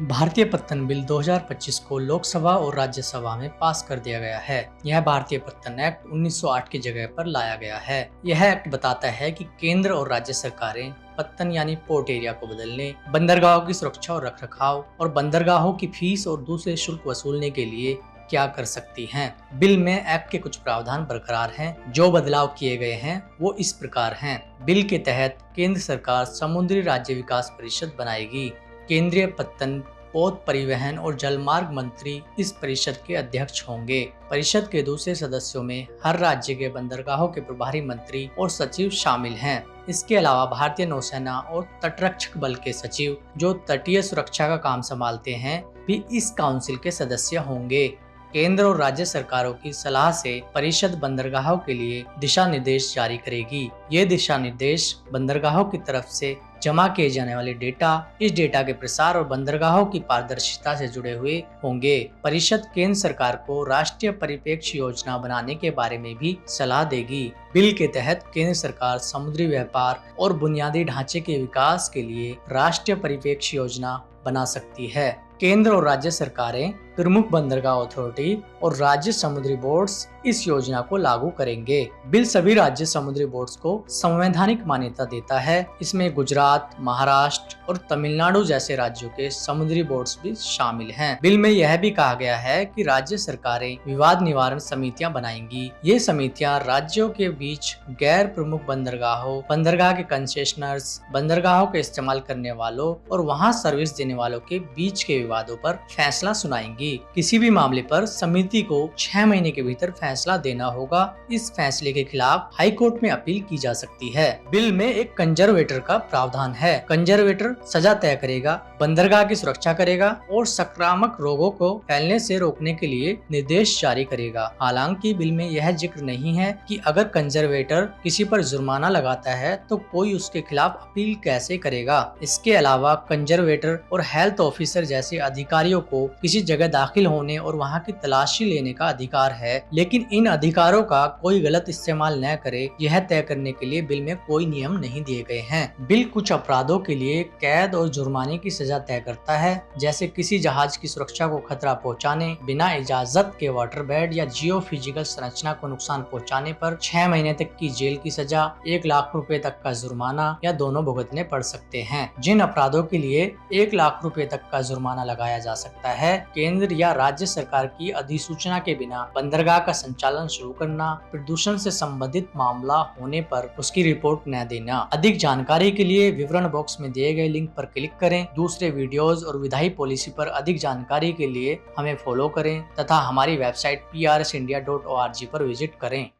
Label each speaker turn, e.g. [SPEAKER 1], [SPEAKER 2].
[SPEAKER 1] भारतीय पत्तन बिल 2025 को लोकसभा और राज्यसभा में पास कर दिया गया है। यह भारतीय पत्तन एक्ट 1908 की जगह पर लाया गया है। यह एक्ट बताता है कि केंद्र और राज्य सरकारें पत्तन यानी पोर्ट एरिया को बदलने, बंदरगाहों की सुरक्षा और रखरखाव और बंदरगाहों की फीस और दूसरे शुल्क वसूलने के लिए क्या कर सकती हैं। बिल में एक्ट के कुछ प्रावधान बरकरार हैं। जो बदलाव किए गए हैं वो इस प्रकार हैं। बिल के तहत केंद्र सरकार समुद्री राज्य विकास परिषद बनाएगी। केंद्रीय पत्तन, पोत, परिवहन और जलमार्ग मंत्री इस परिषद के अध्यक्ष होंगे। परिषद के दूसरे सदस्यों में हर राज्य के बंदरगाहों के प्रभारी मंत्री और सचिव शामिल हैं। इसके अलावा भारतीय नौसेना और तटरक्षक बल के सचिव, जो तटीय सुरक्षा का काम संभालते हैं, भी इस काउंसिल के सदस्य होंगे। केंद्र और राज्य सरकारों की सलाह से परिषद बंदरगाहों के लिए दिशा निर्देश जारी करेगी। ये दिशा निर्देश बंदरगाहों की तरफ से जमा किए जाने वाले डेटा, इस डेटा के प्रसार और बंदरगाहों की पारदर्शिता से जुड़े हुए होंगे। परिषद केंद्र सरकार को राष्ट्रीय परिप्रेक्ष्य योजना बनाने के बारे में भी सलाह देगी। बिल के तहत केंद्र सरकार समुद्री व्यापार और बुनियादी ढांचे के विकास के लिए राष्ट्रीय परिप्रेक्ष्य योजना बना सकती है। केंद्र और राज्य सरकारें, प्रमुख बंदरगाह अथॉरिटी और राज्य समुद्री बोर्ड्स इस योजना को लागू करेंगे। बिल सभी राज्य समुद्री बोर्ड्स को संवैधानिक मान्यता देता है। इसमें गुजरात, महाराष्ट्र और तमिलनाडु जैसे राज्यों के समुद्री बोर्ड्स भी शामिल हैं। बिल में यह भी कहा गया है कि राज्य सरकारें विवाद निवारण समितियां बनाएंगी। ये समितियां राज्यों के बीच गैर प्रमुख बंदरगाहों, बंदरगाह के कंसेशनर्स, बंदरगाहों के इस्तेमाल करने वालों और वहां सर्विस देने वालों के बीच के विवादों पर फैसला सुनाएंगी। किसी भी मामले पर समिति को 6 महीने के भीतर फैसला देना होगा। इस फैसले के खिलाफ हाई कोर्ट में अपील की जा सकती है। बिल में एक कंजर्वेटर का प्रावधान है। कंजर्वेटर सजा तय करेगा, बंदरगाह की सुरक्षा करेगा और संक्रामक रोगों को फैलने से रोकने के लिए निर्देश जारी करेगा। हालांकि बिल में यह जिक्र नहीं है कि अगर कंजर्वेटर किसी पर जुर्माना लगाता है तो कोई उसके खिलाफ अपील कैसे करेगा। इसके अलावा कंजर्वेटर और हेल्थ ऑफिसर जैसे अधिकारियों को किसी जगह दाखिल होने और वहां की तलाशी लेने का अधिकार है, लेकिन इन अधिकारों का कोई गलत इस्तेमाल न करे, यह तय करने के लिए बिल में कोई नियम नहीं दिए गए हैं। बिल कुछ अपराधों के लिए कैद और जुर्माने की सजा तय करता है, जैसे किसी जहाज की सुरक्षा को खतरा पहुंचाने, बिना इजाजत के वाटर बेड या जियो फिजिकल संरचना को नुकसान पहुंचाने पर 6 महीने तक की जेल की सजा, 1 लाख रुपए तक का जुर्माना या दोनों भुगतने पड़ सकते हैं। जिन अपराधों के लिए 1 लाख रुपए तक का जुर्माना लगाया जा सकता है, केंद्र या राज्य सरकार की अधिसूचना के बिना बंदरगाह का संचालन शुरू करना, प्रदूषण से संबंधित मामला होने पर उसकी रिपोर्ट न देना। अधिक जानकारी के लिए विवरण बॉक्स में दिए गए लिंक पर क्लिक करें। दूसरे वीडियोस और विधायी पॉलिसी पर अधिक जानकारी के लिए हमें फॉलो करें तथा हमारी वेबसाइट prsindia.org पर विजिट करें।